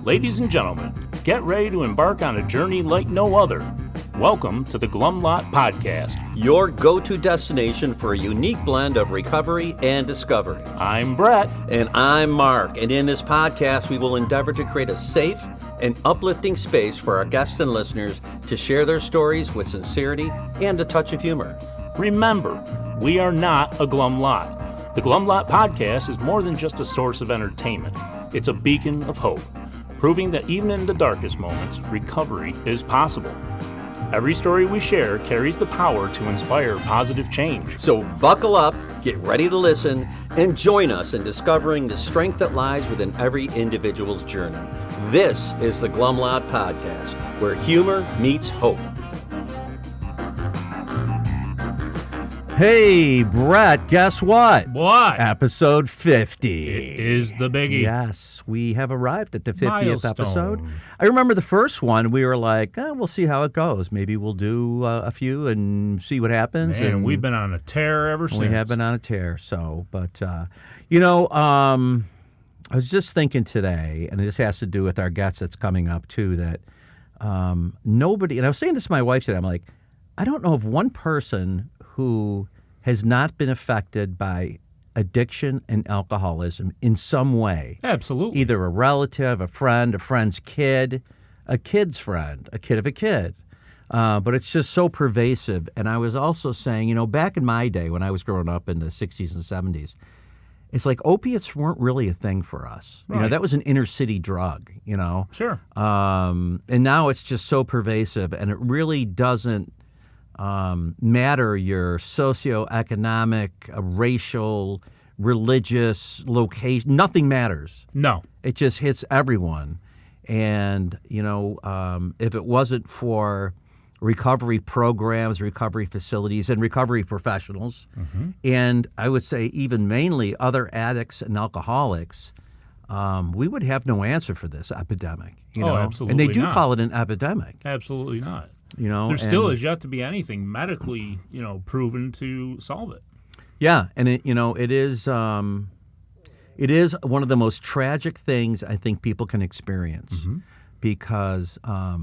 Ladies and gentlemen, get ready to embark on a journey like no other. Welcome to the Glum Lot Podcast, your go-to destination for a unique blend of recovery and discovery. I'm Brett. And I'm Mark. And in this podcast, we will endeavor to create a safe and uplifting space for our guests and listeners to share their stories with sincerity and a touch of humor. Remember, we are not a Glum Lot. The Glum Lot Podcast is more than just a source of entertainment. It's a beacon of hope, proving that even in the darkest moments, recovery is possible. Every story we share carries the power to inspire positive change. So buckle up, get ready to listen, and join us in discovering the strength that lies within every individual's journey. This is the Glum Lot Podcast, where humor meets hope. Hey, Brett, guess what? What? Episode 50. It is the biggie. Yes, we have arrived at the 50th Milestone. episode. I remember the first one, we were like, we'll see how it goes. Maybe we'll do a few and see what happens. Man, and we've been on a tear ever since. We have been on a tear, so, but, I was just thinking today, and this has to do with our guest that's coming up, too, that nobody, and I was saying this to my wife today, I'm like, I don't know of one person who has not been affected by addiction and alcoholism in some way. Absolutely. Either a relative, a friend's kid, a kid's friend, a kid of a kid. But it's just so pervasive. And I was also saying, back in my day when I was growing up in the 60s and 70s, it's like opiates weren't really a thing for us. Right. That was an inner city drug, Sure. And now it's just so pervasive, and it really doesn't matter your socioeconomic, racial, religious location. Nothing matters. No. It just hits everyone. And, if it wasn't for recovery programs, recovery facilities, and recovery professionals, and I would say even mainly other addicts and alcoholics, we would have no answer for this epidemic. Absolutely And they do not. call it an epidemic. Absolutely not. There There still is yet to be anything medically, proven to solve it. Yeah, and it is one of the most tragic things I think people can experience, because I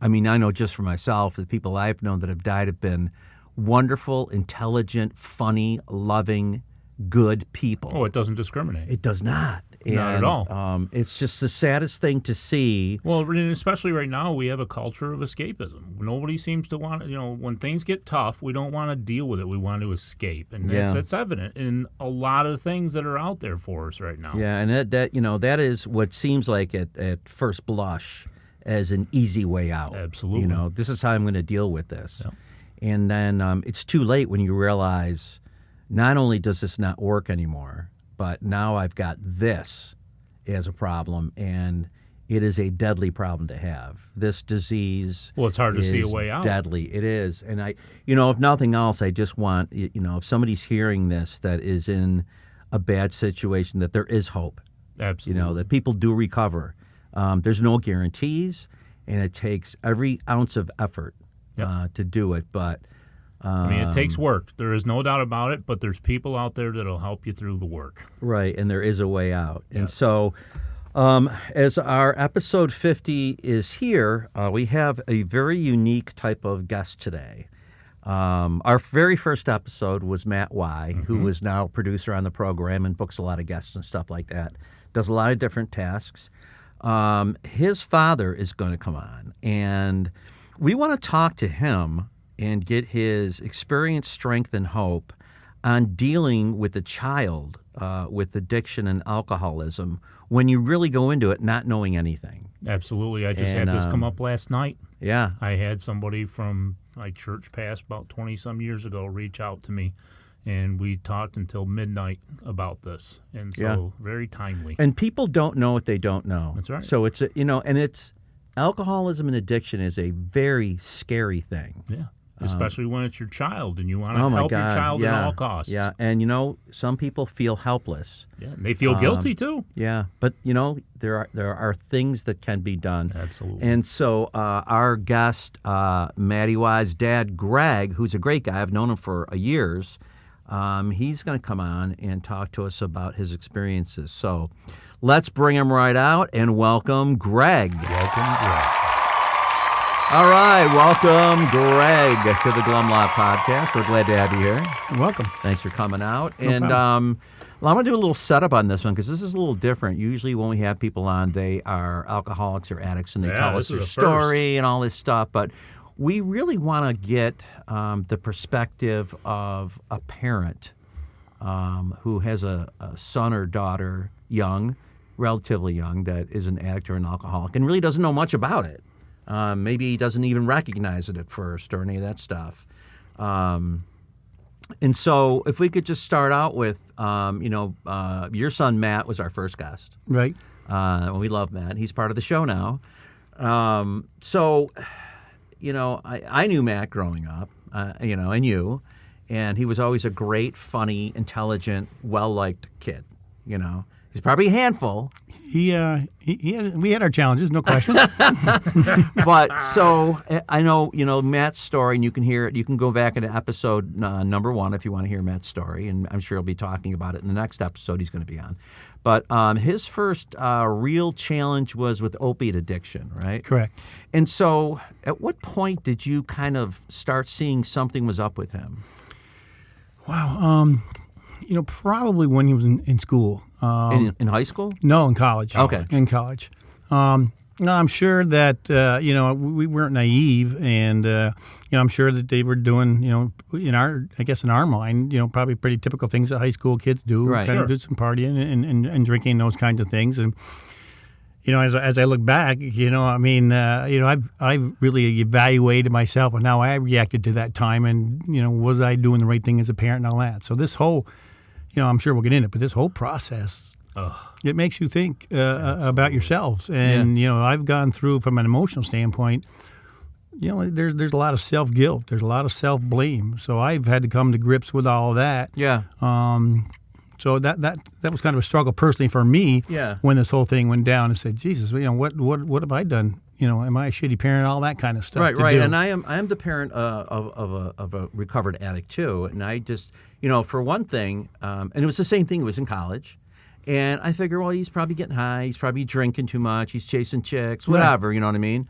know just for myself, the people I've known that have died have been wonderful, intelligent, funny, loving, good people. Oh, it doesn't discriminate. It does not. Not at all. It's just the saddest thing to see. Well, and especially right now, we have a culture of escapism. Nobody seems to want, when things get tough, we don't want to deal with it. We want to escape. And that's evident in a lot of things that are out there for us right now. Yeah, and that is what seems like at first blush as an easy way out. Absolutely. This is how I'm going to deal with this. Yep. And then it's too late when you realize not only does this not work anymore, but now I've got this as a problem, and it is a deadly problem to have. This disease Well, it's hard to see a way out. Deadly. It is. And if nothing else, I just want, if somebody's hearing this that is in a bad situation, that there is hope. Absolutely. That people do recover. There's no guarantees, and it takes every ounce of effort to do it. But it takes work. There is no doubt about it, but there's people out there that'll help you through the work. Right, and there is a way out. Yes. And so as our episode 50 is here, we have a very unique type of guest today. Our very first episode was Matt Y., who is now a producer on the program and books a lot of guests and stuff like that. Does a lot of different tasks. His father is going to come on, and we want to talk to him and get his experience, strength, and hope on dealing with a child with addiction and alcoholism when you really go into it not knowing anything. Absolutely. I just had this come up last night. Yeah. I had somebody from my church past about 20-some years ago reach out to me, and we talked until midnight about this. And so very timely. And people don't know what they don't know. That's right. So it's, alcoholism and addiction is a very scary thing. Yeah. Especially when it's your child and you want to Oh my help God. your child at all costs. Yeah, and some people feel helpless. Yeah, and they feel guilty too. Yeah, but there are things that can be done. Absolutely. And so our guest, Maddie Y's dad, Greg, who's a great guy, I've known him for years. He's going to come on and talk to us about his experiences. So Let's bring him right out and welcome Greg. Welcome, Greg. All right, welcome Greg to the Glum Lot Podcast. We're glad to have you here. You're welcome. Thanks for coming out. No and problem. I'm going to do a little setup on this one because this is a little different. Usually when we have people on, they are alcoholics or addicts and they tell us their story and all this stuff. But we really want to get the perspective of a parent who has a son or daughter, young, relatively young, that is an addict or an alcoholic and really doesn't know much about it. Maybe he doesn't even recognize it at first or any of that stuff. And so if we could just start out with, your son Matt was our first guest. Right. We love Matt. He's part of the show now. I knew Matt growing up, and you, and he was always a great, funny, intelligent, well-liked kid. He's probably a handful. We had our challenges, no question. But so I know, Matt's story, and you can hear it. You can go back into episode number 1 if you want to hear Matt's story, and I'm sure he'll be talking about it in the next episode he's going to be on. But his first real challenge was with opiate addiction, right? Correct. And so at what point did you kind of start seeing something was up with him? Wow. Probably when he was in school. In high school? No, in college. Okay. In college. I'm sure that, we weren't naive, and, I'm sure that they were doing, in our mind, probably pretty typical things that high school kids do. Right. Kind of do some partying and drinking, those kinds of things. And, as I look back, I've really evaluated myself and how I reacted to that time, and, was I doing the right thing as a parent and all that. So this whole, I'm sure we'll get into it, but this whole process, it makes you think about yourselves. And, I've gone through, from an emotional standpoint, there's a lot of self-guilt. There's a lot of self-blame. So I've had to come to grips with all of that. Yeah. So that was kind of a struggle personally for me. Yeah. When this whole thing went down, and said, Jesus, what have I done? Am I a shitty parent? All that kind of stuff. Right. Do. And I am the parent of a recovered addict too. And I just, for one thing, and it was the same thing. It was in college. And I figure, well, he's probably getting high. He's probably drinking too much. He's chasing chicks, whatever, Right. You know what I mean?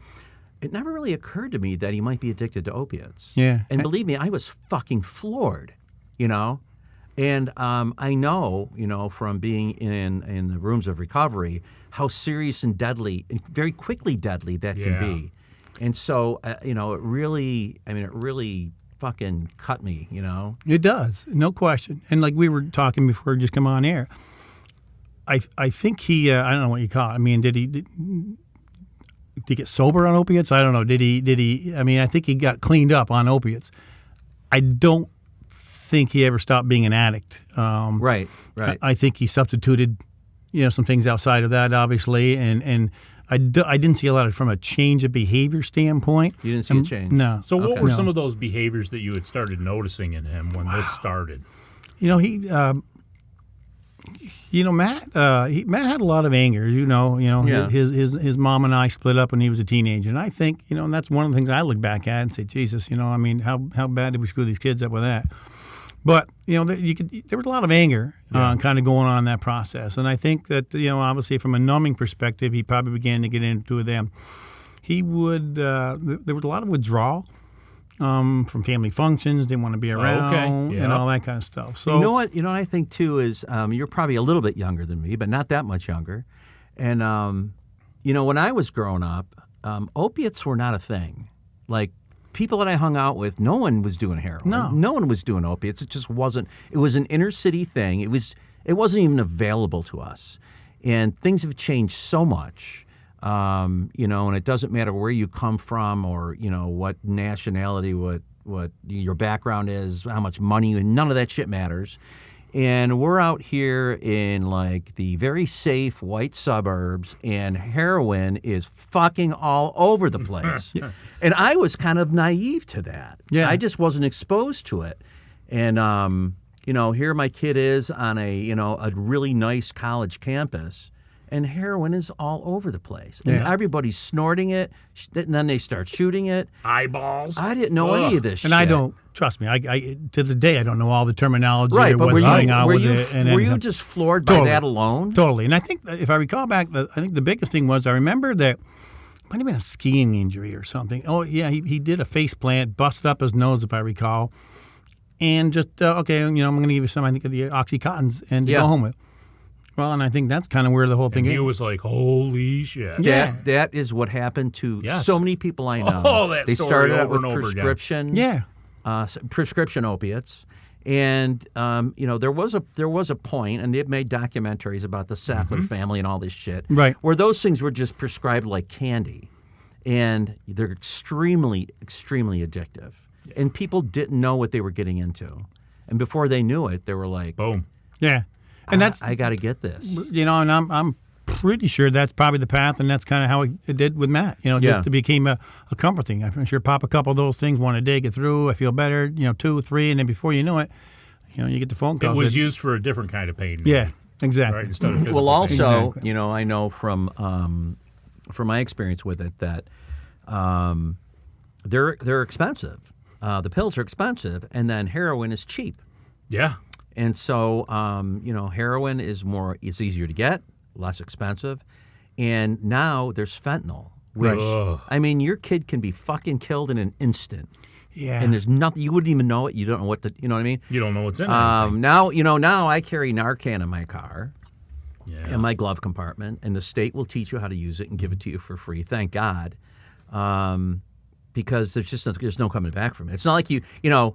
It never really occurred to me that he might be addicted to opiates. Yeah. And believe me, I was fucking floored, And I know, from being in the rooms of recovery, how serious and deadly, and very quickly deadly that can be. And so, it really fucking cut me, It does, no question. And like we were talking before we just come on air, I think he, I don't know what you call it. I mean, did he get sober on opiates? I don't know. Did he, I think he got cleaned up on opiates. I don't think he ever stopped being an addict. Right. I think he substituted, some things outside of that, obviously, and I didn't see a lot of from a change of behavior standpoint. You didn't see a change? No. So what were some of those behaviors that you had started noticing in him when this started? Matt had a lot of anger. His mom and I split up when he was a teenager, and I think and that's one of the things I look back at and say, Jesus, how bad did we screw these kids up with that? But there was a lot of anger kind of going on in that process, and I think that obviously from a numbing perspective, he probably began to get into them. He would there was a lot of withdrawal from family functions. Didn't want to be around and all that kind of stuff. So you know what? I think too is you're probably a little bit younger than me, but not that much younger. And when I was growing up, opiates were not a thing. Like people that I hung out with, no one was doing heroin. No one was doing opiates. It just wasn't. It was an inner city thing. It wasn't even available to us. And things have changed so much. And it doesn't matter where you come from or, what nationality, what your background is, how much money, none of that shit matters. And we're out here in like the very safe white suburbs, and heroin is fucking all over the place. And I was kind of naive to that. Yeah. I just wasn't exposed to it. And, here my kid is on a really nice college campus. and heroin is all over the place. And everybody's snorting it, and then they start shooting it. Eyeballs. I didn't know any of this shit. And I don't, trust me, I to this day, I don't know all the terminology right, or but what's going on with it. And were you just floored by that alone? Totally. And I think, if I recall back, I think the biggest thing was, I remember that might have been a skiing injury or something. Oh, yeah, he did a face plant, busted up his nose, if I recall. And just, okay, I'm going to give you some, I think, of the Oxycontins and to go home with. Well, and I think that's kind of where the whole thing is. He was like, holy shit. Yeah. That is what happened to so many people I know. Oh, that they story started out over with and over prescription, again. prescription opiates. And, there was a point, and they've made documentaries about the Sackler family and all this shit, right, where those things were just prescribed like candy. And they're extremely, extremely addictive. And people didn't know what they were getting into. And before they knew it, they were like, boom. Yeah. And that's, I got to get this. And I'm pretty sure that's probably the path, and that's kind of how it did with Matt. Just it became a comfort thing. I'm sure pop a couple of those things, one a day, get through, I feel better, 2, 3, and then before you know it, you get the phone call. It was used for a different kind of pain. Yeah, exactly. Right, instead of physical well, also, pain. I know from my experience with it that they're expensive. The pills are expensive, and then heroin is cheap. Yeah. And so, heroin is easier to get, less expensive. And now there's fentanyl, which, I mean, your kid can be fucking killed in an instant. Yeah. And there's nothing, you wouldn't even know it. You don't know what you know what I mean? You don't know what's in it. Now I carry Narcan in my car, in my glove compartment, and the state will teach you how to use it and give it to you for free. Thank God. Because there's no coming back from it. It's not like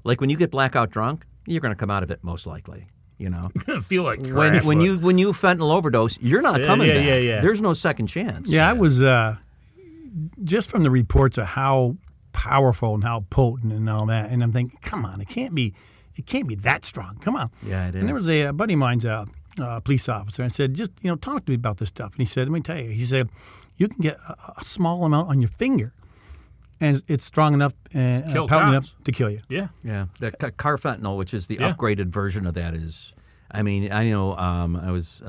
like when you get blackout drunk, you're going to come out of it most likely. You're going to feel like crap. When you fentanyl overdose, you're not coming back. Yeah. There's no second chance. Yeah, I was just from the reports of how powerful and how potent and all that, and I'm thinking, come on, it can't be that strong. Come on. Yeah, it is. And there was a buddy of mine's a police officer, and I said, just talk to me about this stuff. And he said, let me tell you. He said, you can get a small amount on your finger, and it's strong enough and potent enough to kill you. Yeah. The carfentanil, which is the upgraded version of that, is. I mean, I know I was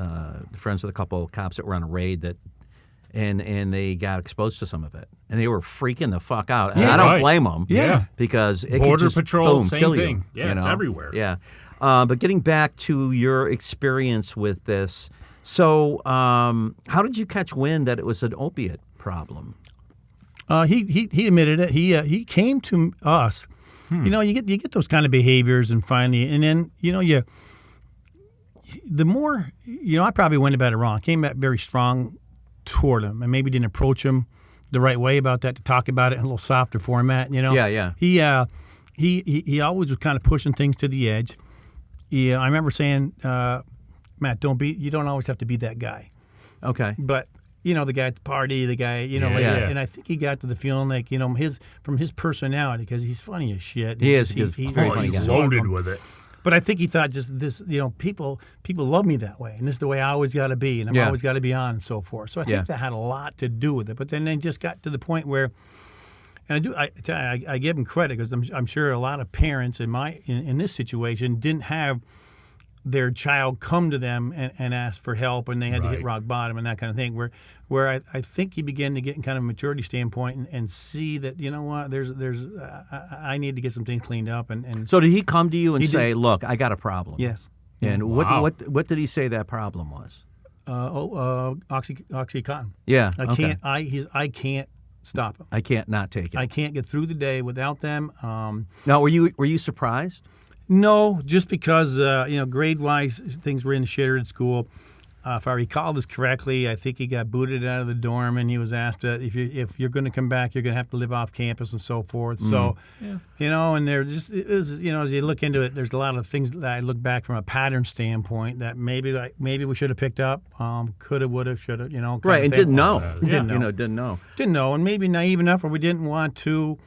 friends with a couple of cops that were on a raid and they got exposed to some of it, and they were freaking the fuck out. And I don't blame them. Yeah, because it Border could just, Patrol, boom, same kill thing. You, yeah, it's everywhere. Yeah. But getting back to your experience with this, so how did you catch wind that it was an opiate problem? He admitted it. He came to us. You get those kind of behaviors, and finally, and then the more I probably went about it wrong. I came back very strong toward him, and maybe didn't approach him the right way about that, to talk about it in a little softer format. Yeah. He always was kind of pushing things to the edge. Yeah, I remember saying, Matt, you don't always have to be that guy. Okay. But the guy at the party, the guy, and I think he got to the feeling like, from his personality, because he's funny as shit. He's very funny. He's loaded with it. But I think he thought just this, people love me that way, and this is the way I always got to be, and I've always got to be on and so forth. So I think that had a lot to do with it. But then they just got to the point where, and I give him credit, because I'm sure a lot of parents in this situation didn't have their child come to them and ask for help, and they had to hit rock bottom and that kind of thing. Where I think he began to get in kind of a maturity standpoint and see that, I need to get some things cleaned up. And so did he come to you and say, "Look, I got a problem"? Yes. And what did he say that problem was? Oxycontin. Yeah. I can't stop them. I can't not take it. I can't get through the day without them. Now, were you surprised? No, just because grade-wise things were in the shitter at school. If I recall this correctly, I think he got booted out of the dorm, and he was asked if you're going to come back, you're going to have to live off campus and so forth. So, and there just as you look into it, there's a lot of things that I look back from a pattern standpoint that maybe we should have picked up, coulda, woulda, shoulda, right, and didn't know. Didn't know, and maybe naive enough, or we didn't want to.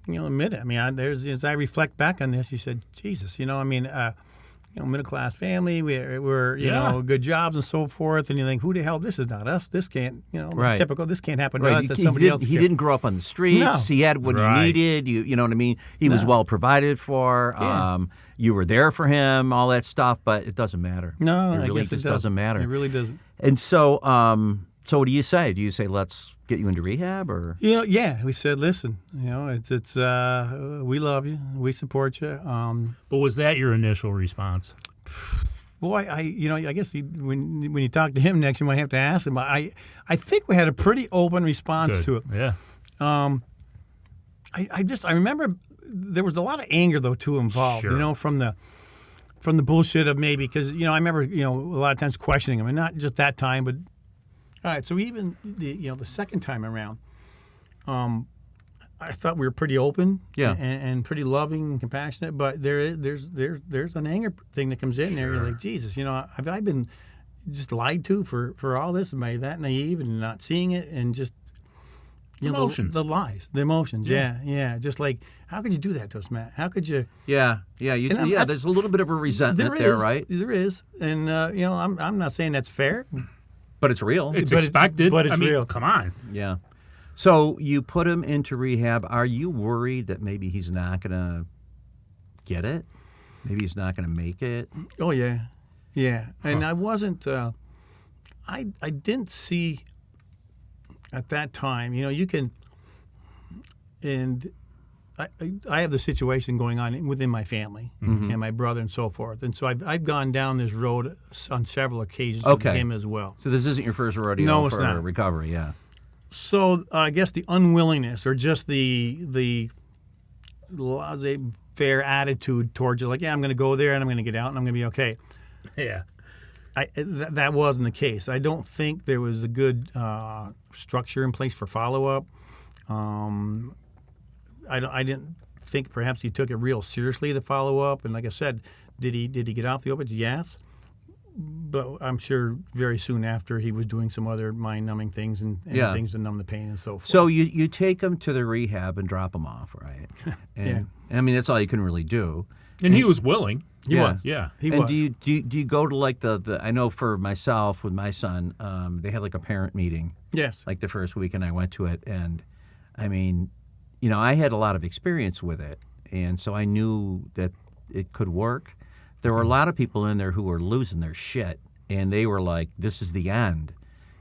Admit it. I mean, as I reflect back on this, you said, Jesus, middle class family, we're good jobs and so forth, and you think, who the hell? This is not us. This can't, typical. This can't happen to us. That somebody else. He didn't grow up on the streets. No. He had what he needed. You know what I mean? He was well provided for. Yeah. You were there for him. All that stuff, but it doesn't matter. No, it really I guess just it doesn't matter. It really doesn't. And so, so what do you say? Do you say, let's get you into rehab, or? Yeah, we said, listen, it's we love you, we support you. But was that your initial response? Boy, I guess when you talk to him next, you might have to ask him. I think we had a pretty open response to it. Yeah. I remember there was a lot of anger though too involved. Sure. From the bullshit of maybe because I remember a lot of times questioning him, and not just that time, but all right. So even the second time around, I thought we were pretty open, and pretty loving and compassionate. But there's an anger thing that comes in there. You're like, Jesus, have I been just lied to for all this? Am I that naive and not seeing it and just emotions, the lies, the emotions? Yeah. Just like, how could you do that to us, Matt? How could you? Yeah. There's a little bit of a resentment there, right? There is, and I'm not saying that's fair, but it's real. It's expected, but it's real. Come on. Yeah. So you put him into rehab. Are you worried that maybe he's not going to get it? Maybe he's not going to make it? Oh, yeah. And I wasn't, I didn't see at that time, you can, and I have the situation going on within my family and my brother and so forth. And so I've gone down this road on several occasions with him as well. So this isn't your first rodeo it's not. Recovery, yeah. So I guess the unwillingness or just the laissez-faire attitude towards you, like, I'm going to go there and I'm going to get out and I'm going to be okay. Yeah. That wasn't the case. I don't think there was a good structure in place for follow-up. I didn't think perhaps he took it real seriously, the follow-up. And like I said, did he get off the opiates? Yes. But I'm sure very soon after he was doing some other mind-numbing things and things to numb the pain and so forth. So you take him to the rehab and drop him off, right? And, I mean, that's all you can really do. And he was willing. He was. Yeah. He was. Do you go to like the I know for myself with my son, they had like a parent meeting. Yes. Like the first week, and I went to it, and I mean, I had a lot of experience with it, and so I knew that it could work. There were a lot of people in there who were losing their shit, and they were like, this is the end.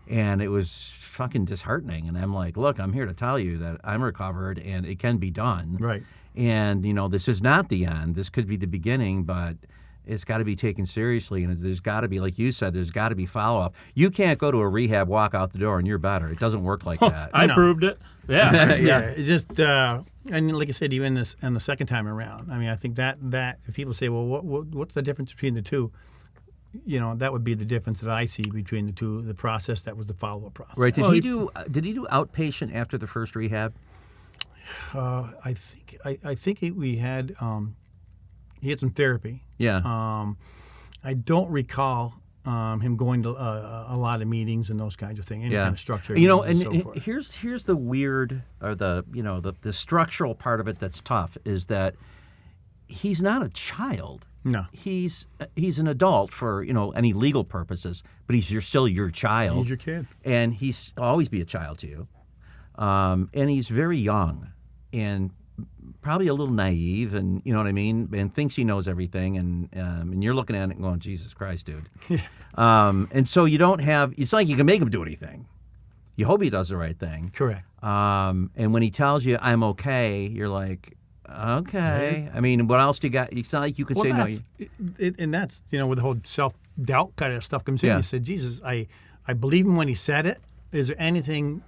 And it was fucking disheartening. And I'm like, look, I'm here to tell you that I'm recovered and it can be done. Right. And, this is not the end. This could be the beginning, but it's got to be taken seriously. And there's got to be, like you said, there's got to be follow-up. You can't go to a rehab, walk out the door, and you're better. It doesn't work like that. I proved it. Yeah. It just, and like I said, even this and the second time around, I mean, I think that if people say, well, what's the difference between the two? That would be the difference that I see between the two. The process that was the follow-up process. Right? Did he do outpatient after the first rehab? I think we had he had some therapy. Yeah. I don't recall him going to a lot of meetings and those kinds of things. Any kind of structure. And so forth. here's the weird, or the structural part of it that's tough is that he's not a child. No. He's an adult for any legal purposes, but he's still your child. He's your kid, and he's always be a child to you. And he's very young, and probably a little naive, and you know what I mean, and thinks he knows everything, and you're looking at it and going, Jesus Christ, dude. And so you don't have. It's like you can make him do anything. You hope he does the right thing. Correct. And when he tells you I'm okay, you're like, okay. I mean, what else do you got? It's not like you could say no. And that's where the whole self-doubt kind of stuff comes in. Yeah. You said, Jesus, I believe him when he said it. Is there anything?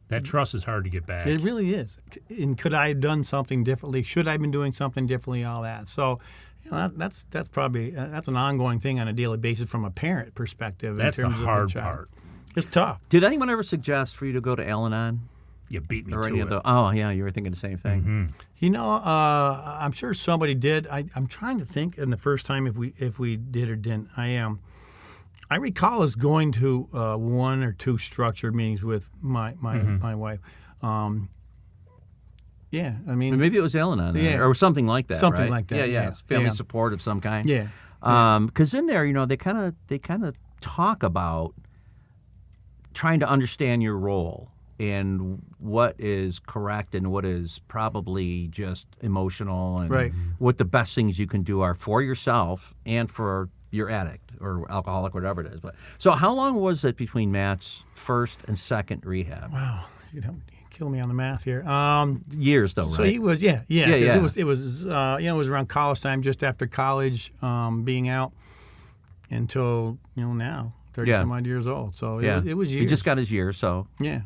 That trust is hard to get back. It really is. And could I have done something differently? Should I have been doing something differently? All that. So, that's probably that's an ongoing thing on a daily basis from a parent perspective. That's in terms the hard of the child. part. It's tough. Did anyone ever suggest for you to go to Al-Anon? You beat me Or to any it. of the? Oh yeah, you were thinking the same thing. Mm-hmm. I'm sure somebody did. I'm trying to think. In the first time, if we did or didn't, I recall us going to one or two structured meetings with my wife. Yeah, I mean, Maybe it was Al-Anon, or something like that. Something right? like that, Yeah. yeah. Family Yeah. support of some kind. Yeah. Because in there, they kind of talk about trying to understand your role and what is correct and what is probably just emotional, and Right. what the best things you can do are for yourself and for you're addict or alcoholic, whatever it is. But so how long was it between Matt's first and second rehab? Wow, you kill me on the math here. Years though, right? So he was, yeah. It was, it was around college time, just after college, being out until now, 30 some odd years old. So it was years. He just got his year, so yeah.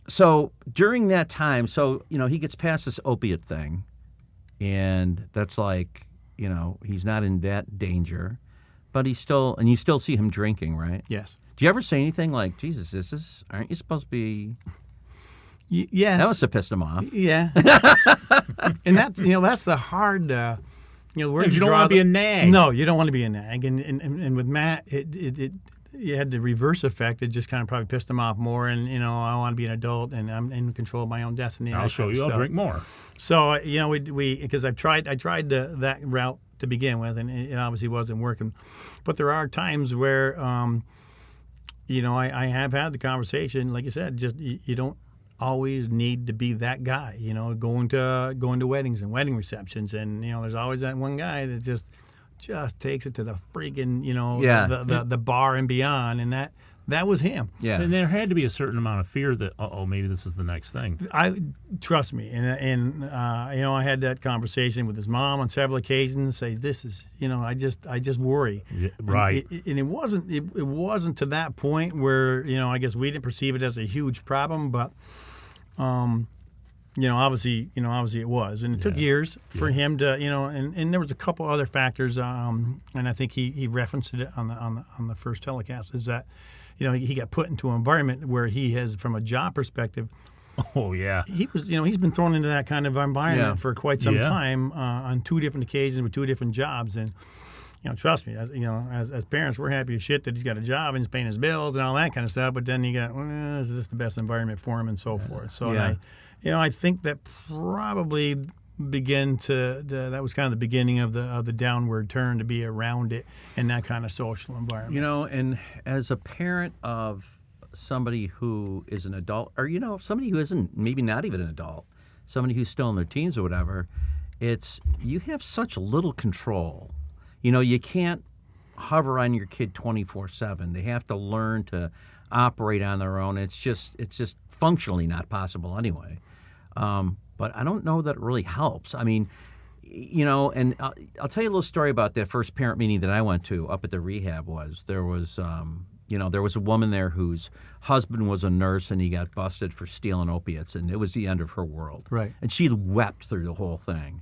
So during that time, he gets past this opiate thing, and that's like, he's not in that danger, but you still see him drinking, right? Yes. Do you ever say anything like, Jesus, aren't you supposed to be? Yes. That must have pissed him off. Yeah. And that's the hard, where you don't want to be a nag. No, you don't want to be a nag. And with Matt, it had the reverse effect. It just kind of probably pissed him off more. And, I want to be an adult and I'm in control of my own destiny. I'll show you. I'll drink more. So, because I tried that route to begin with, and it obviously wasn't working. But there are times where, I have had the conversation, like you said, just you don't always need to be that guy, going to weddings and wedding receptions, and there's always that one guy that just takes it to the freaking the bar and beyond, and that was him. Yeah. And there had to be a certain amount of fear that maybe this is the next thing. Trust me, and I had that conversation with his mom on several occasions. Say this is I just worry. Yeah, right. And it wasn't to that point where I guess we didn't perceive it as a huge problem, but obviously it was, and it took years for him to and there was a couple other factors, and I think he referenced it on the first telecast, is that he got put into an environment where he has, from a job perspective. Oh yeah. He was, he's been thrown into that kind of environment for quite some time on 2 different occasions with 2 different jobs, and trust me, as parents, we're happy as shit that he's got a job and he's paying his bills and all that kind of stuff. But then you got, is this the best environment for him and so forth? So I think that probably that was kind of the beginning of the downward turn, to be around it in that kind of social environment. And as a parent of somebody who is an adult, or somebody who isn't, maybe not even an adult, somebody who's still in their teens or whatever, you have such little control. You can't hover on your kid 24/7. They have to learn to operate on their own. It's just functionally not possible anyway. But I don't know that it really helps. I mean, and I'll tell you a little story about that first parent meeting that I went to up at the rehab. There was a woman there whose husband was a nurse, and he got busted for stealing opiates, and it was the end of her world. Right. And she wept through the whole thing.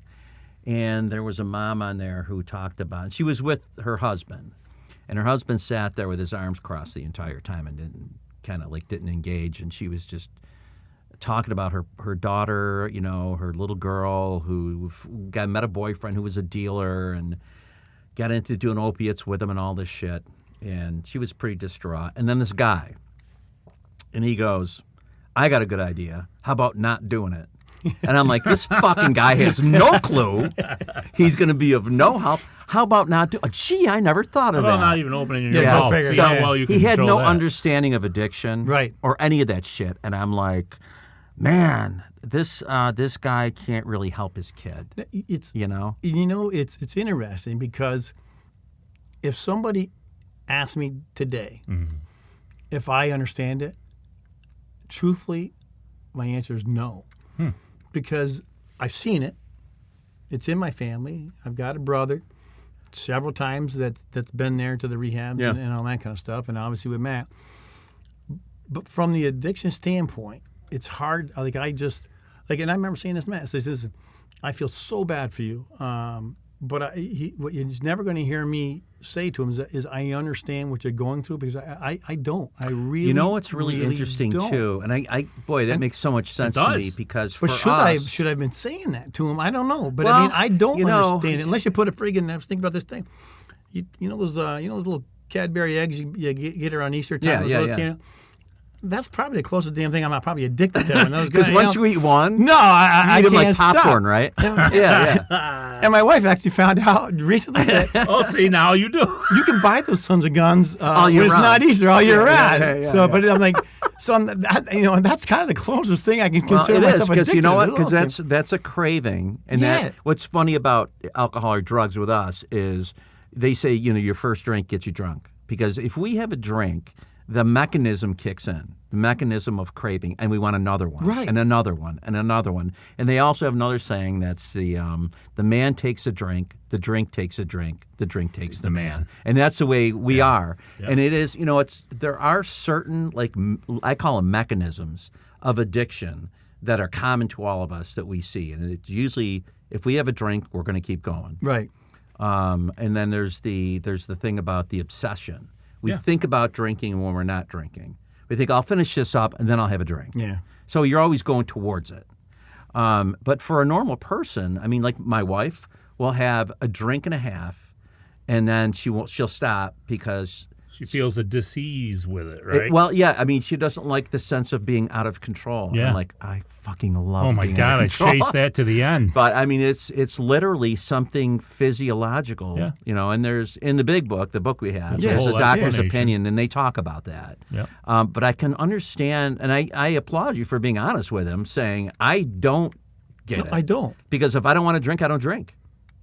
And there was a mom on there who talked about, and she was with her husband, and her husband sat there with his arms crossed the entire time and didn't engage, and she was just talking about her daughter, her little girl who met a boyfriend who was a dealer and got into doing opiates with him and all this shit, and she was pretty distraught. And then this guy, and he goes, I got a good idea. How about not doing it? And I'm like, this fucking guy has no clue. He's going to be of no help. How about not do? Gee, I never thought of that. Well, not even opening your mouth. See how well you can he had no that. Understanding of addiction, right, or any of that shit. And I'm like, man, this guy can't really help his kid. It's it's interesting, because if somebody asked me today if I understand it, truthfully, my answer is no. Because I've seen it. It's in my family. I've got a brother several times that's been there to the rehabs and all that kind of stuff, and obviously with Matt. But from the addiction standpoint, it's hard. And I remember saying this to Matt. He says, listen, I feel so bad for you. But what he's never going to hear me say to him is I understand what you're going through, because I don't. I really, what's really interesting don't. too, and that makes so much sense to me, because for should I have been saying that to him? I don't know, but I don't understand it unless you put a friggin'. I was thinking about this thing. Those little Cadbury eggs you get around Easter time. Yeah. That's probably the closest damn thing I'm probably addicted to. Because once you eat one, I eat them can't like popcorn, stop. Right? Yeah. And my wife actually found out recently that see, now you do. You can buy those sons of guns all year when it's round. not Easter all year round. Yeah. But I'm like, that's kind of the closest thing I can consider myself addicted to. Because you know what? Because that's a craving, and that what's funny about alcohol or drugs with us is, they say, your first drink gets you drunk. Because if we have a drink, the mechanism kicks in, the mechanism of craving, and we want another one, right, and another one, and another one. And they also have another saying that's the man takes a drink, the drink takes a drink, the drink takes the man. And that's the way we are. Yeah. And it is, there are certain, I call them mechanisms of addiction that are common to all of us that we see. And it's usually, if we have a drink, we're going to keep going. Right. And then there's the thing about the obsession. We think about drinking when we're not drinking. We think, I'll finish this up and then I'll have a drink. Yeah. So you're always going towards it. But for a normal person, I mean, like my wife will have a drink and a half, and then she'll stop because she feels a disease with it, right? I mean, she doesn't like the sense of being out of control. Yeah. I'm like, I fucking love. Oh my being God, out of I control. chased that to the end. But I mean, it's literally something physiological, And there's in the big book, the book we have, there's a doctor's opinion, and they talk about that. Yep. But I can understand, and I applaud you for being honest with him, saying I don't get it. I don't, because if I don't want to drink, I don't drink.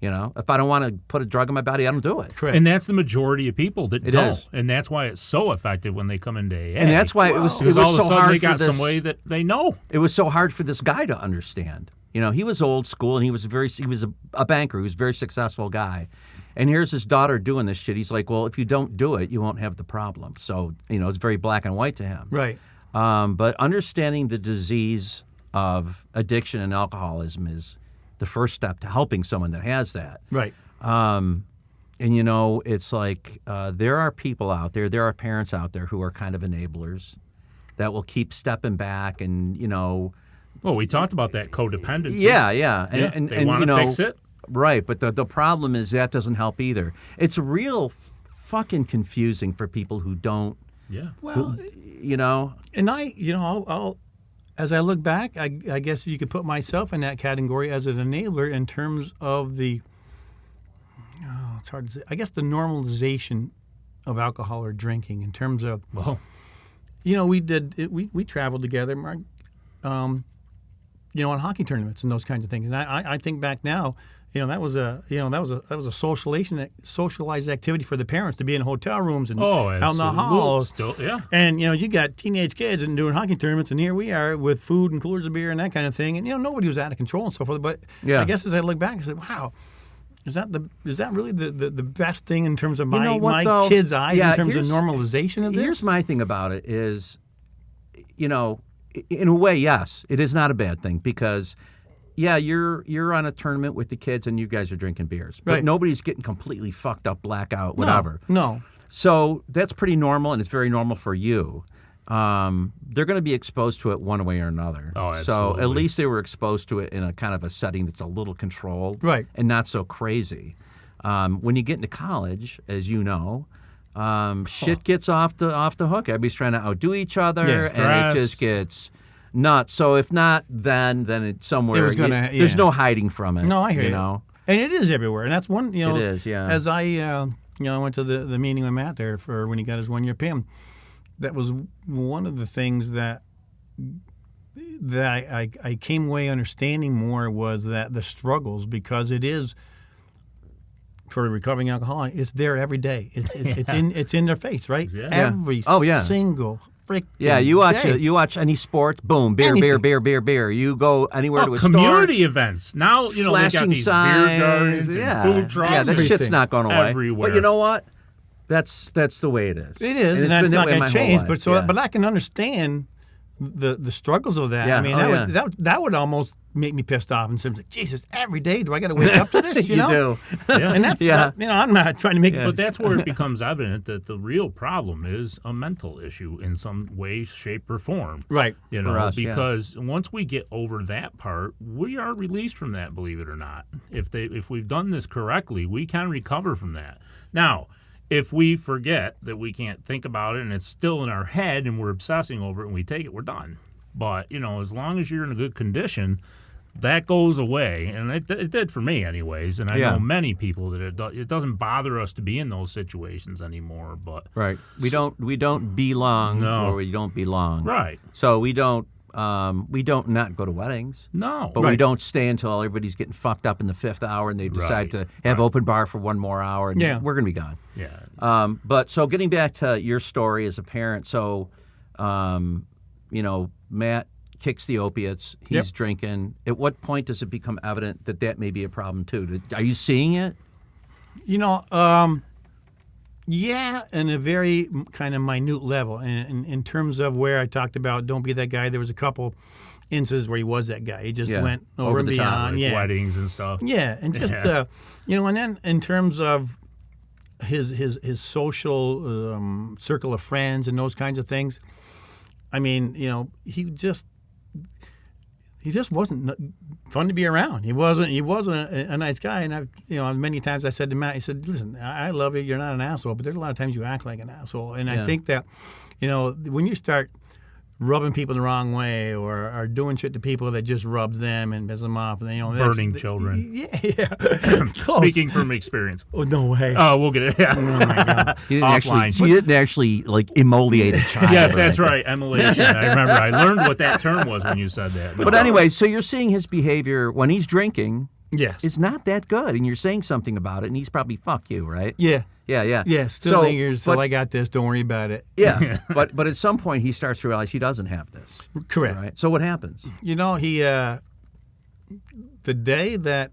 If I don't want to put a drug in my body, I don't do it. Correct. And that's the majority of people that don't. Is. And that's why it's so effective when they come into AA. And that's why it was all of a so sudden hard they got for this, some way that they know. It was so hard for this guy to understand. He was old school, and he was a banker. He was a very successful guy. And here's his daughter doing this shit. He's like, well, if you don't do it, you won't have the problem. So, it's very black and white to him. Right. But understanding the disease of addiction and alcoholism is the first step to helping someone that has that. Right. And it's like there are people out there are parents out there who are kind of enablers that will keep stepping back and, Well, we talked about that codependency. Yeah. And they want to fix it. Right, but the problem is that doesn't help either. It's real fucking confusing for people who don't. Yeah. Well, and I'll as I look back, I guess you could put myself in that category as an enabler in terms of it's hard to say, I guess the normalization of alcohol or drinking in terms of, we traveled together, on hockey tournaments and those kinds of things. And I think back now, that was a socialized activity for the parents to be in hotel rooms and out in the halls. Still, yeah. And you got teenage kids and doing hockey tournaments, and here we are with food and coolers of beer and that kind of thing. And nobody was out of control and so forth. But I guess as I look back, I said, wow. Is that really the best thing in terms of my kids' eyes in terms of normalization of this? Here's my thing about it is, in a way, yes, it is not a bad thing because, you're on a tournament with the kids and you guys are drinking beers, but nobody's getting completely fucked up, blackout, whatever. No. So that's pretty normal, and it's very normal for you. They're going to be exposed to it one way or another. Oh, absolutely. So at least they were exposed to it in a kind of a setting that's a little controlled, and not so crazy. When you get into college, as you know, shit gets off the hook. Everybody's trying to outdo each other, and it just gets nuts. So if not, then it's somewhere. There's no hiding from it. No, I hear you. And it is everywhere, and that's one. It is, yeah. As I went to the meeting with Matt there for when he got his 1-year PIM. That was one of the things that I came away understanding more was that the struggles, because it is for a recovering alcoholic, it's there every day. It's in their face, right? Yeah. Every single freaking you watch any sports, boom, beer. You go anywhere to a community store, events. Now they got flashing these signs, beer gardens and food trucks. Yeah, that shit's not going away. Everywhere. But you know what? That's the way it is. It is, and that's not going to change. But I can understand the struggles of that. Yeah. I mean, that would almost make me pissed off and say, Jesus, every day do I got to wake up to this? You know? do. Yeah. And that's I'm not trying to make. But that's where it becomes evident that the real problem is a mental issue in some way, shape, or form. Right. For us, because once we get over that part, we are released from that. Believe it or not, if we've done this correctly, we can recover from that. Now, if we forget that we can't think about it and it's still in our head and we're obsessing over it and we take it, we're done. But, as long as you're in a good condition, that goes away. And it did for me anyways. And I know many people that it doesn't bother us to be in those situations anymore. But right. We don't belong or we don't belong. Right. So we don't we don't not go to weddings. No. But we don't stay until everybody's getting fucked up in the 5th hour and they decide to have open bar for one more hour and we're going to be gone. Yeah. But so getting back to your story as a parent, so, Matt kicks the opiates, he's drinking. At what point does it become evident that may be a problem too? Are you seeing it? Yeah, in a very kind of minute level. And in terms of where I talked about don't be that guy, there was a couple instances where he was that guy. He just went over and the top, beyond. like weddings and stuff. Yeah, and just, and then in terms of his social circle of friends and those kinds of things, I mean, he just wasn't fun to be around. He wasn't a nice guy. And I've, many times I said to Matt, he said, listen, I love you. You're not an asshole, but there's a lot of times you act like an asshole. And I think that, when you start rubbing people the wrong way or are doing shit to people that just rubs them and pisses them off, and burning children. Yeah. Speaking from experience. Oh, no way. Oh, we'll get it. Yeah. Oh my God. You didn't actually like emoliate a child. Yes, that's right. Emulation. I remember. I learned what that term was when you said that. But anyway, so you're seeing his behavior when he's drinking. Yes. It's not that good, and you're saying something about it, and he's probably fuck you, right? Yeah. Yeah. Yeah, still lingers, so I got this, don't worry about it. Yeah, but at some point he starts to realize he doesn't have this. Correct. Right? So what happens? He, the day that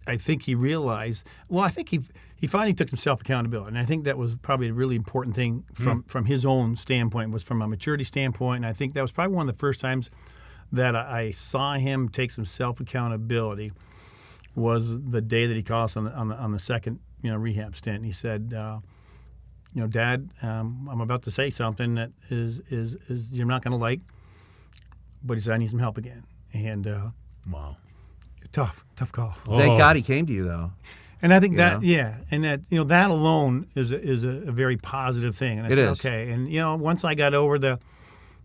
I think he realized, I think he finally took some self-accountability, and I think that was probably a really important thing from his own standpoint, was from a maturity standpoint, and I think that was probably one of the first times that I saw him take some self-accountability. Was the day that he called us on the second rehab stint. He said, Dad, I'm about to say something that is you're not going to like, but he said I need some help again. And wow, tough call. Thank God he came to you though. And I think that that alone is a very positive thing. And I said, okay. And once I got over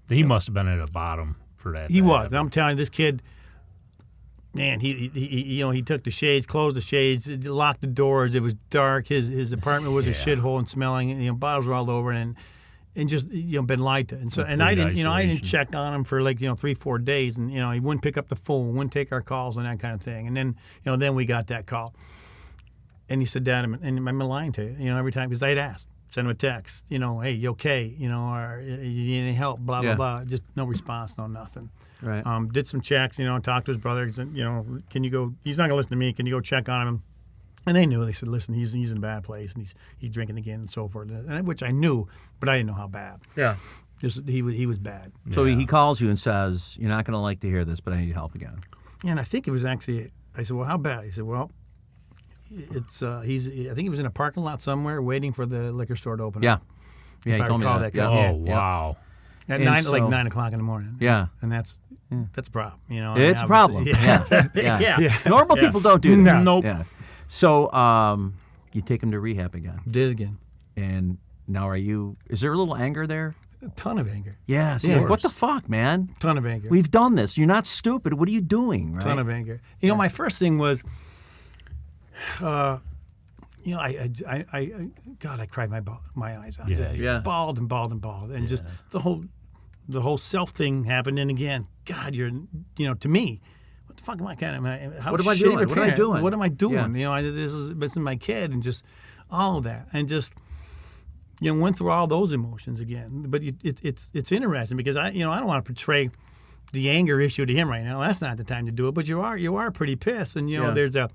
he must have been at the bottom for that. He was. I'm telling you, this kid. Man, he took the shades, closed the shades, locked the doors. It was dark. His apartment was a shithole and smelling. Bottles were all over, and just been lied to. And so I didn't check on him for like 3-4 days, and he wouldn't pick up the phone, wouldn't take our calls and that kind of thing. And then then we got that call, and he said, Dad, I'm lying to you. Every time because I'd asked, send him a text, hey, you okay? Or you need any help? Blah blah blah. Just no response, no nothing. Right. Did some checks, talked to his brother. He said, can you go? He's not gonna listen to me. Can you go check on him? And they knew. They said, listen, he's in a bad place, and he's drinking again, and so forth. Which I knew, but I didn't know how bad. Yeah. Just he was bad. So he calls you and says, you're not gonna like to hear this, but I need help again. And I think it was actually. I said, well, how bad? He said, well, it's I think he was in a parking lot somewhere waiting for the liquor store to open up. Yeah, he told me that. Yeah. Oh wow. At 9 o'clock in the morning. Yeah. And that's a problem. It's a problem. Yeah. Normal people don't do that. Nope. Yeah. So you take him to rehab again. Did it again. And now is there a little anger there? A ton of anger. Yeah. So what the fuck, man? Ton of anger. We've done this. You're not stupid. What are you doing? Right? Ton of anger. My first thing was, I cried my eyes out. Yeah. Bawled and bawled and bawled, and just the whole self thing happened. And again, God, you're, to me, what the fuck am I What am I doing? What am I doing? What am I doing? Yeah. This is my kid, and just all of that, and just went through all those emotions again. But it's interesting because I don't want to portray the anger issue to him right now. That's not the time to do it. But you are pretty pissed, and there's a.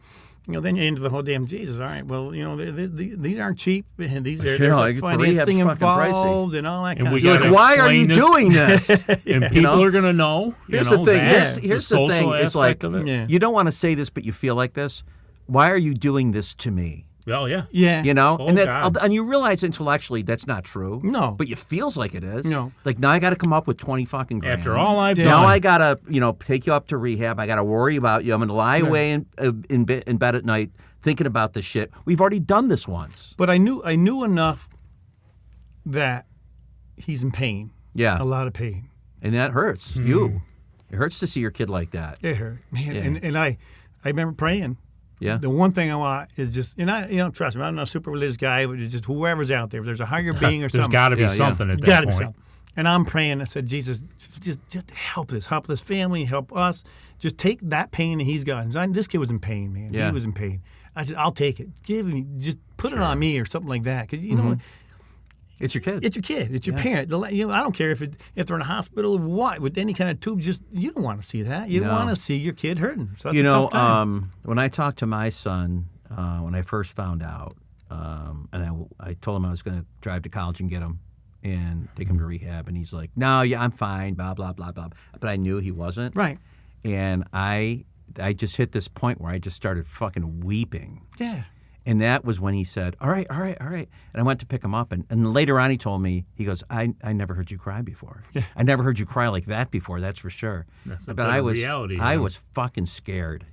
Then you're into the whole damn Jesus. All right, well, these aren't cheap, and these are there's a financing involved and all that kind of stuff. Why are you doing this? And people are going to know. Here's the thing. Here's the thing. It's like, you don't want to say this, but you feel like this. Why are you doing this to me? Oh, yeah. Yeah. And you realize intellectually that's not true. No. But it feels like it is. No. Like, now I got to come up with 20 fucking grand. After all I've done. Now I got to, take you up to rehab. I got to worry about you. I'm going to lie away in bed at night thinking about this shit. We've already done this once. But I knew enough that he's in pain. Yeah. A lot of pain. And that hurts you. It hurts to see your kid like that. It hurt. Man. Yeah. And I remember praying. Yeah. The one thing I want is just, trust me, I'm not a super religious guy, but it's just whoever's out there. If there's a higher being or something. There's got to be something at that point. Got to be something. And I'm praying. I said, Jesus, just help this family, help us. Just take that pain that he's got. This kid was in pain, man. Yeah. He was in pain. I said, I'll take it. Just put it on me or something like that. Because, you know, it's your kid. It's your kid. It's your parent. You know, I don't care if they're in a hospital or what, with any kind of tube. Just you don't want to see that. You don't want to see your kid hurting. So that's a tough time. When I talked to my son, when I first found out, and I told him I was going to drive to college and get him and take him to rehab, and he's like, "No, yeah, I'm fine." Blah blah blah blah. But I knew he wasn't. Right. And I just hit this point where I just started fucking weeping. Yeah. And that was when he said, all right. And I went to pick him up. And later on he told me, he goes, I never heard you cry before. Yeah. I never heard you cry like that before, that's for sure. But I was fucking scared.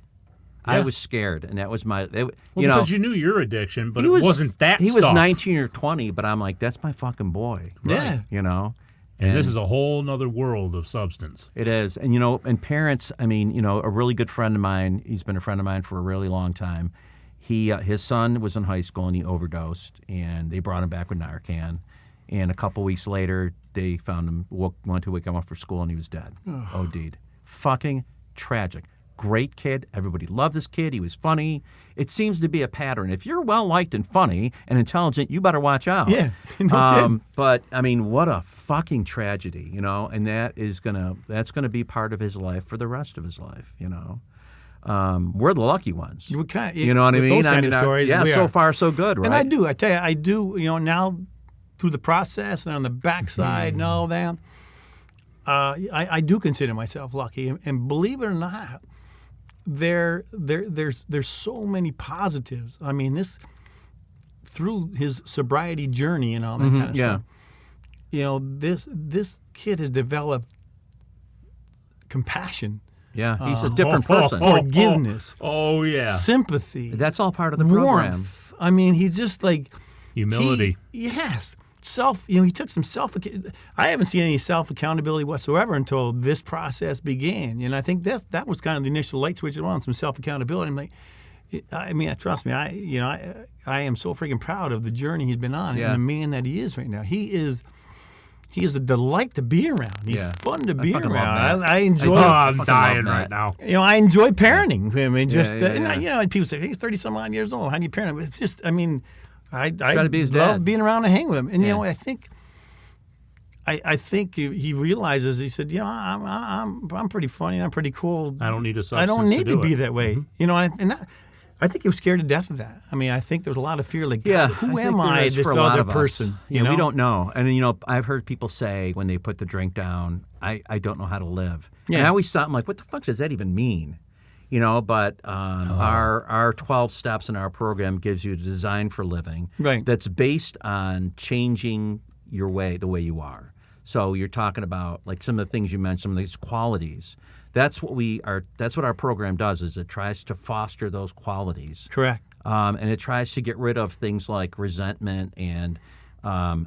Yeah. I was scared. And that was because you knew your addiction, but it wasn't that He stuff. was 19 or 20, but I'm like, that's my fucking boy. Yeah. You know? And this is a whole nother world of substance. It is. And, you know, and parents, I mean, you know, a really good friend of mine, he's been a friend of mine for a really long time. His son was in high school and he overdosed, and they brought him back with Narcan. And a couple weeks later, they found him, went to wake him up for school, and he was dead. OD'd. Fucking tragic. Great kid. Everybody loved this kid. He was funny. It seems to be a pattern. If you're well-liked and funny and intelligent, you better watch out. Yeah. No kidding. But, I mean, what a fucking tragedy, you know, and that's gonna be part of his life for the rest of his life, you know. We're the lucky ones. You know what I mean? Those kind of stories. Yeah, so far so good, right? And I tell you, I do, you know, now through the process and on the backside and all that, I do consider myself lucky. And believe it or not, there's so many positives. I mean, through his sobriety journey and all that kind of stuff, you know, this kid has developed compassion. Yeah, he's a different person. Forgiveness. Oh, yeah. Sympathy. That's all part of the program. Warmth. I mean, he's just like... Humility. Yes. He took some I haven't seen any self-accountability whatsoever until this process began. And I think that was kind of the initial light switch on some self-accountability. I'm like, I mean, trust me, I am so freaking proud of the journey he's been on and the man that he is right now. He is a delight to be around. He's fun to be around. I enjoy. I'm dying right now. You know, I enjoy parenting him. And just yeah. you know, people say he's 30-some odd years old. How do you parent him? It's just, I mean, I be love being around and hanging with him. And you know, I think he realizes. He said, you know, I'm pretty funny. I'm pretty cool. I don't need a substance. I don't need to be it. that way. You know, I think he was scared to death of that. I mean, I think there's a lot of fear. Like, who am I? This other person. You know, we don't know. And you know, I've heard people say when they put the drink down, I don't know how to live. Yeah. And I always thought, I'm like, what the fuck does that even mean? You know, but our 12 steps in our program gives you a design for living that's based on changing the way you are. So you're talking about like some of the things you mentioned, some of these qualities. That's what our program does. Is it tries to foster those qualities. Correct. And it tries to get rid of things like resentment and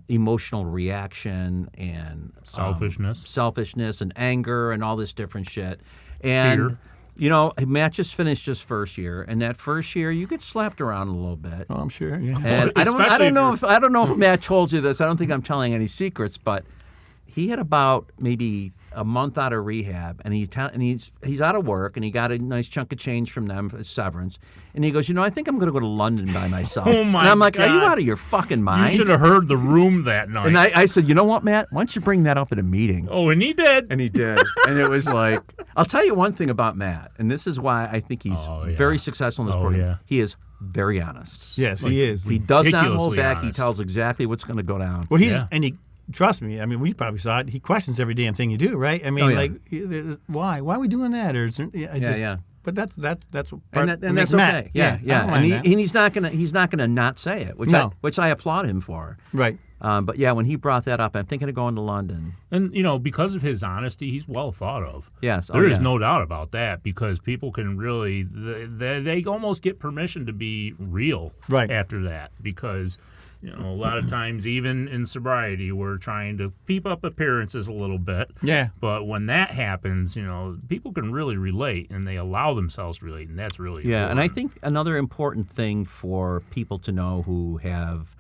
emotional reaction and selfishness and anger and all this different shit. And fear. You know, Matt just finished his first year, and that first year you get slapped around a little bit. Oh, I'm sure. Yeah. And I don't know if Matt told you this. I don't think I'm telling any secrets, but he had about maybe a month out of rehab, and he's out of work, and he got a nice chunk of change from them for severance. And he goes, you know, I think I'm going to go to London by myself. Oh my and I'm like, God. Are you out of your fucking mind? You should have heard the room that night. And I said, you know what, Matt? Why don't you bring that up at a meeting? Oh, and he did. And he did. And it was like, I'll tell you one thing about Matt, and this is why I think he's very successful in this program. Yeah. He is very honest. Yes, he is. He does not hold back. Honest. He tells exactly what's going to go down. Well, trust me. I mean, we probably saw it. He questions every damn thing you do, right? I mean, like, why? Why are we doing that? Or But that's and that's okay. Yeah. And he's not gonna not say it, which I applaud him for. Right. But yeah, when he brought that up, I'm thinking of going to London. And you know, because of his honesty, he's well thought of. Yes, there is no doubt about that. Because people can really, they almost get permission to be real after that. Because you know, a lot of times, even in sobriety, we're trying to keep up appearances a little bit. Yeah. But when that happens, you know, people can really relate, and they allow themselves to relate, and that's really important. And I think another important thing for people to know who have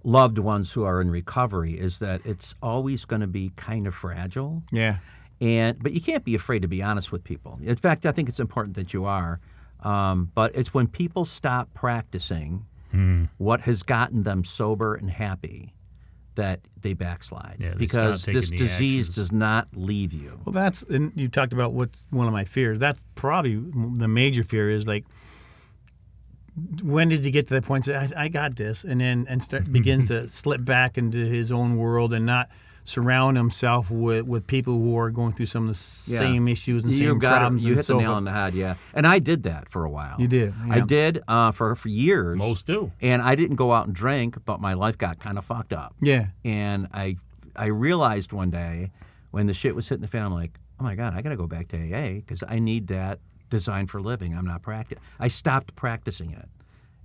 loved ones who are in recovery is that it's always going to be kind of fragile. Yeah. But you can't be afraid to be honest with people. In fact, I think it's important that you are. But it's when people stop practicing what has gotten them sober and happy that they backslide. Yeah, because this disease actions. does not leave you. Well, and you talked about what's one of my fears. That's probably the major fear is like, when did you get to that point? Say, I got this, and then begins to slip back into his own world and not surround himself with people who are going through some of the same issues and same problems. You hit the nail on the head, yeah. And I did that for a while. You did. Yeah. I did for years. Most do. And I didn't go out and drink, but my life got kind of fucked up. Yeah. And I realized one day when the shit was hitting the fan, I'm like, oh my God, I got to go back to AA because I need that design for living. I'm not practicing. I stopped practicing it.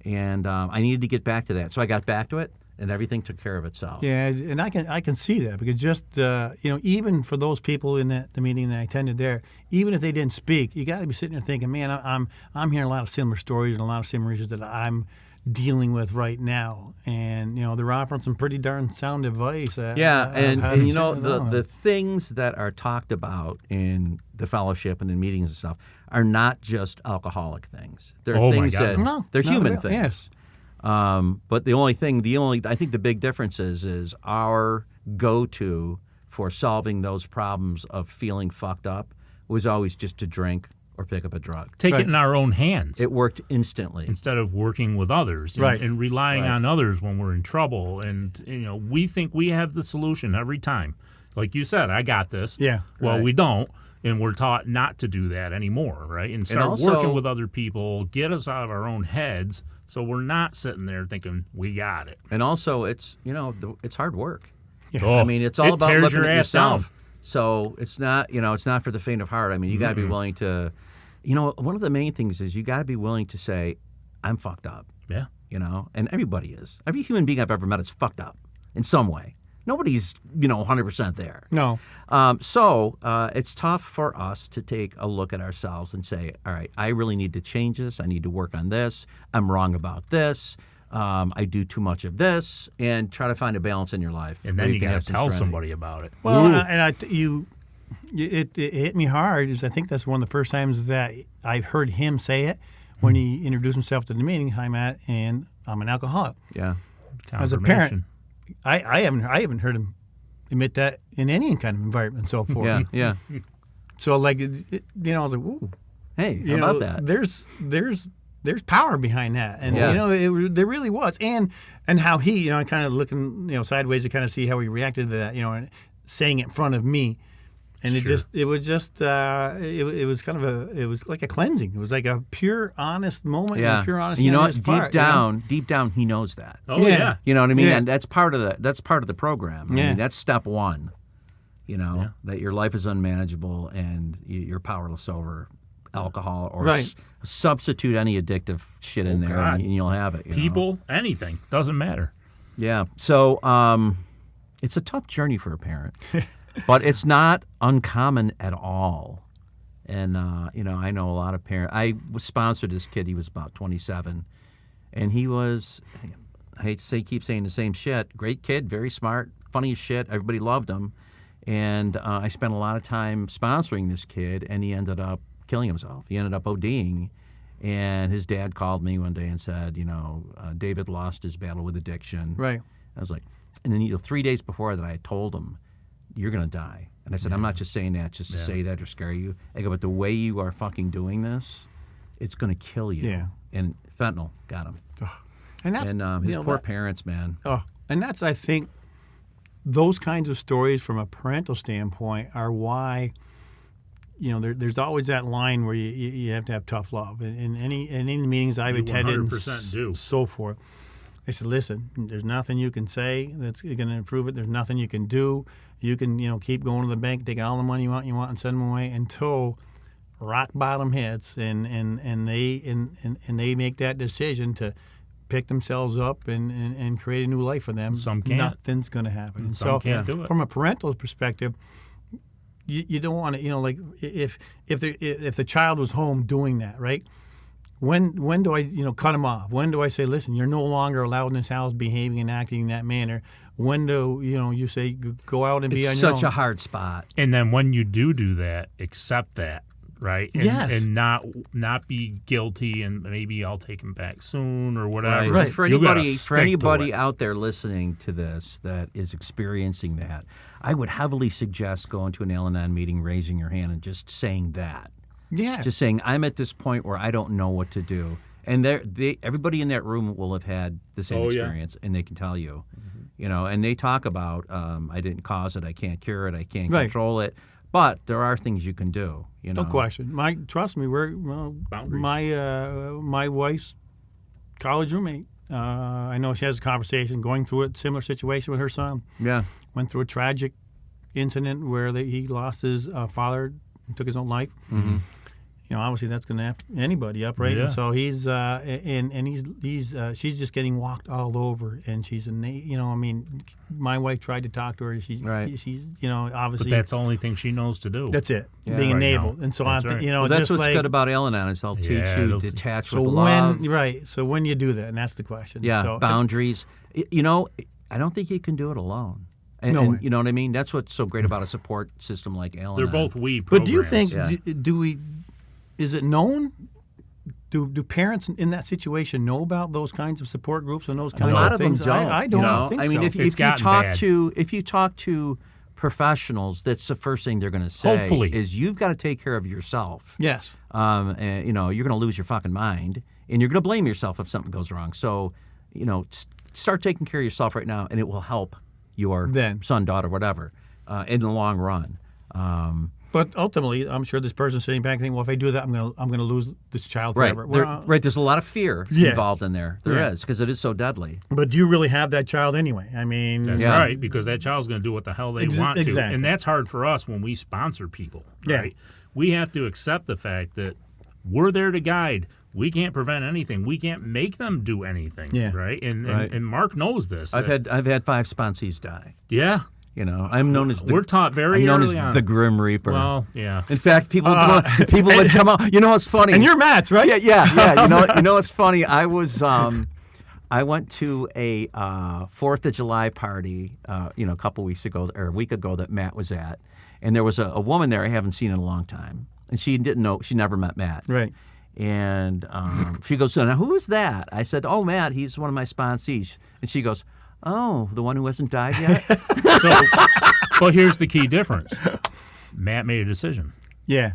And I needed to get back to that. So I got back to it, and everything took care of itself. Yeah, and I can see that because just even for those people in the meeting that I attended there, even if they didn't speak, you got to be sitting there thinking, man, I'm hearing a lot of similar stories and a lot of similar issues that I'm dealing with right now, and they're offering some pretty darn sound advice. And the things that are talked about in the fellowship and in meetings and stuff are not just alcoholic things. They're things that they're human things. Yes. But I think the big difference is our go-to for solving those problems of feeling fucked up was always just to drink or pick up a drug. Take it in our own hands. It worked instantly. Instead of working with others and relying on others when we're in trouble. And, we think we have the solution every time. Like you said, I got this. Yeah. Well, we don't. And we're taught not to do that anymore, right? And start working with other people, get us out of our own heads so we're not sitting there thinking, we got it. And also, it's hard work. Yeah. Oh, I mean, it's all about living your it ass yourself. down. So it's not for the faint of heart. I mean, you got to be willing to, one of the main things is you got to be willing to say, I'm fucked up. Yeah. And everybody is. Every human being I've ever met is fucked up in some way. Nobody's, 100% there. No. So it's tough for us to take a look at ourselves and say, all right, I really need to change this. I need to work on this. I'm wrong about this. I do too much of this, and try to find a balance in your life. And then you can have to tell somebody about it. Well, it hit me hard. Is I think that's one of the first times that I've heard him say it when he introduced himself to the meeting. Hi, Matt, and I'm an alcoholic. Yeah. As a parent, I haven't heard him admit that in any kind of environment and so forth. Yeah. So I was like, ooh. Hey, how about that? There's power behind that, and there really was, and how he, I kind of looking, sideways to kind of see how he reacted to that, and saying it in front of me, and it was like a cleansing. It was like a pure, honest moment. Yeah, and a pure, honest. You know what? Deep down, he knows that. Oh yeah. You know what I mean? Yeah. And that's part of the program. I mean, that's step one. That your life is unmanageable and you're powerless over alcohol or substitute any addictive shit in there and you'll have it. People, anything, doesn't matter. Yeah. So it's a tough journey for a parent, but it's not uncommon at all. And, I know a lot of parents. I sponsored this kid. He was about 27, and he was, I hate to say, keep saying the same shit. Great kid, very smart, funny as shit. Everybody loved him. And I spent a lot of time sponsoring this kid, and he ended up killing himself. He ended up ODing, and his dad called me one day and said, David lost his battle with addiction. Right. I was like, and then 3 days before that, I told him, you're going to die. And I said, I'm not just saying that just to say that or scare you. I go, but the way you are fucking doing this, it's going to kill you. Yeah. And fentanyl got him. And that's his poor parents, man. Oh, and that's, I think, those kinds of stories from a parental standpoint are why, there's always that line where you have to have tough love. And in any meetings I've attended, 100% do. So forth. I said, listen, there's nothing you can say that's going to improve it. There's nothing you can do. You can, keep going to the bank, take all the money you want, and send them away until rock bottom hits, and they make that decision to pick themselves up and create a new life for them. Some can't. Nothing's going to happen. And some can't do it. From a parental perspective, you don't want to, like if the child was home doing that, right? When do I cut him off? When do I say, listen, you're no longer allowed in this house behaving and acting in that manner? When do you say go out and be on your own? It's such a hard spot. And then when you do that, accept that, right? And, Yes. And not be guilty, and maybe I'll take him back soon or whatever. Right. For You gotta anybody, stick to it. out there listening to this that is experiencing that, I would heavily suggest going to an Al-Anon meeting, raising your hand, and just saying that. Yeah. Just saying, I'm at this point where I don't know what to do. And everybody in that room will have had the same experience, and they can tell you. And they talk about, I didn't cause it, I can't cure it, I can't control it. But there are things you can do. No question. Trust me, my wife's college roommate. I know she has a conversation going through a similar situation with her son. Yeah. Went through a tragic incident where he lost his father and took his own life. Mm-hmm. Obviously that's going to have anybody up, right? Yeah. And so he's she's just getting walked all over, and she's my wife tried to talk to her. She's obviously. But that's the only thing she knows to do. That's it. Yeah. Being Right enabled, now. and so That's I'm, right. Well, that's just what's like, good about Al-Anon is they'll teach Yeah, you they'll to teach- detach So with love. so when you do that, and that's the question. Yeah, So, boundaries. I don't think you can do it alone. And, No and way. you know what I mean? That's what's so great about a support system like Al-Anon. They're both we But do you programs. think is it known? Do parents in that situation know about those kinds of support groups and those A kinds lot of of them things? don't. I don't think I mean, so. if It's you gotten talk bad. to professionals, that's the first thing they're going to say. Hopefully. Is you've got to take care of yourself. Yes. And, you're going to lose your fucking mind, and you're going to blame yourself if something goes wrong. So, start taking care of yourself right now, and it will help your son, daughter, whatever, in the long run. But ultimately, I'm sure this person's sitting back thinking, well, if I do that, I'm gonna lose this child Right. forever. There's a lot of fear involved in there. There is, because it is so deadly. But do you really have that child anyway? I mean, That's right, because that child's going to do what the hell they want to. exactly. And that's hard for us when we sponsor people, Yeah. right? We have to accept the fact that we're there to guide. We can't prevent anything. We can't make them do anything, right? And Mark knows this. I've had 5 sponsees die. Yeah. I'm known as We're taught very I'm known early as on. the Grim Reaper. Well, yeah. In fact, people would come out. You know what's funny? and you're Matt's, right? Yeah. You know what's funny? I went to a 4th of July party, a couple weeks ago or a week ago that Matt was at, and there was a woman there I haven't seen in a long time, and she didn't know, she never met Matt. Right. And she goes, now who is that? I said, oh, Matt, he's one of my sponsees. And she goes, oh, the one who hasn't died yet? But here's the key difference. Matt made a decision. Yeah.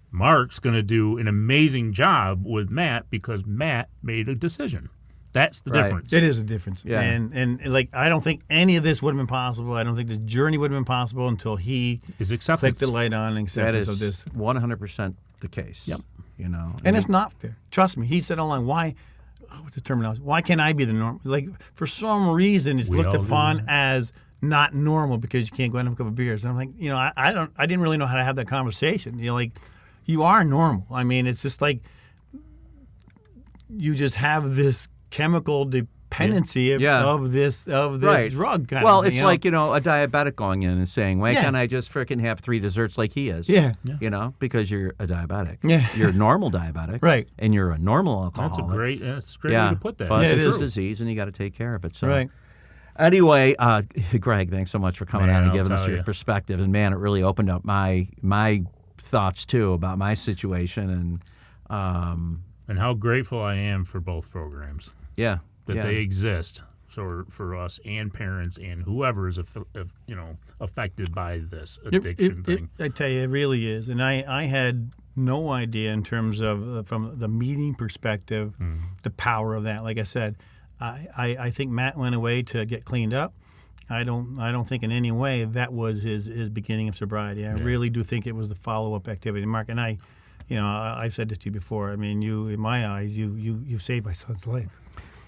Mark's going to do an amazing job with Matt because Matt made a decision. That's the difference. It is a difference. Yeah. And I don't think any of this would have been possible. I don't think this journey would have been possible until he Is acceptance. clicked the light on and That acceptance is of this. 100% the case. Yep. And it's not fair. Trust me. He said online, why, what's the terminology? Why can't I be the norm? Like, for some reason, it's We looked all do upon that. as not normal because you can't go out and have a couple of beers. And I'm like, I didn't really know how to have that conversation. You are normal. I mean, it's just like you just have this chemical dependency of this drug kind Well, of thing. it's like, a diabetic going in and saying, why can't I just freaking have 3 desserts like he is? Yeah. Because you're a diabetic. Yeah. You're a normal diabetic. Right. And you're a normal alcoholic. That's a great way to put that. But Yeah, it it's is. a disease, and you got to take care of it. So. Right. Anyway, Greg, thanks so much for coming Man, on and I'll giving us tell your ya. perspective. And, man, it really opened up my thoughts, too, about my situation. And how grateful I am for both programs. That They exist for us and parents and whoever is affected by this addiction thing. I tell you, it really is. And I had no idea in terms of from the meeting perspective, the power of that. Like I said, I think Matt went away to get cleaned up. I don't think in any way that was his beginning of sobriety. I really do think it was the follow-up activity. Mark and I, I've said this to you before. I mean, you, in my eyes, you saved my son's life.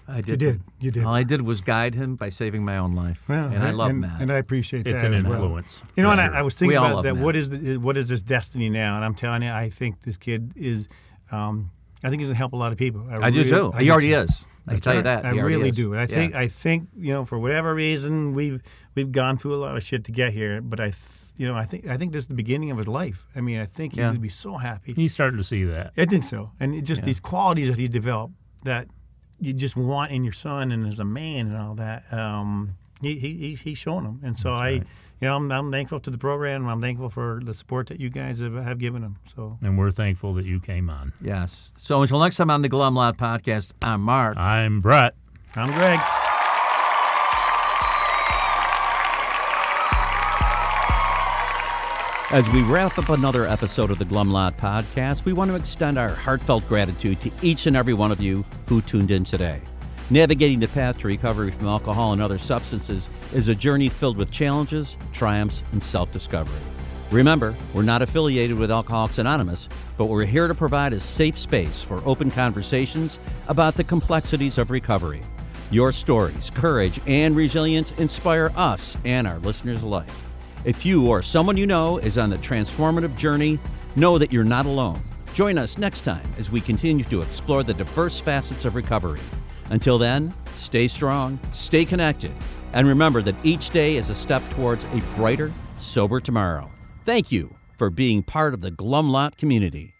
I did. You did. All I did was guide him by saving my own life. Well, and I love Matt. And I appreciate that. It's an as well. influence. And for sure. I was thinking We all about love that. Matt. What is this destiny now? And I'm telling you, I think this kid is. I think he's gonna help a lot of people. I do too. He already is. I can tell you that. I He already really is. do. And I Yeah. think for whatever reason we've gone through a lot of shit to get here. But I think this is the beginning of his life. I mean, I think he would be so happy. He started to see that. I think so. And these qualities that he's developed that you just want in your son and as a man and all that, he's showing them. And so I'm thankful to the program. I'm thankful for the support that you guys have given him. So, and we're thankful that you came on. Yes. So until next time on the Glum Lot Podcast, I'm Mark. I'm Brett. I'm Greg. As we wrap up another episode of the Glum Lot Podcast, we want to extend our heartfelt gratitude to each and every one of you who tuned in today. Navigating the path to recovery from alcohol and other substances is a journey filled with challenges, triumphs, and self-discovery. Remember, we're not affiliated with Alcoholics Anonymous, but we're here to provide a safe space for open conversations about the complexities of recovery. Your stories, courage, and resilience inspire us and our listeners alike. If you or someone you know is on the transformative journey, know that you're not alone. Join us next time as we continue to explore the diverse facets of recovery. Until then, stay strong, stay connected, and remember that each day is a step towards a brighter, sober tomorrow. Thank you for being part of the Glum Lot community.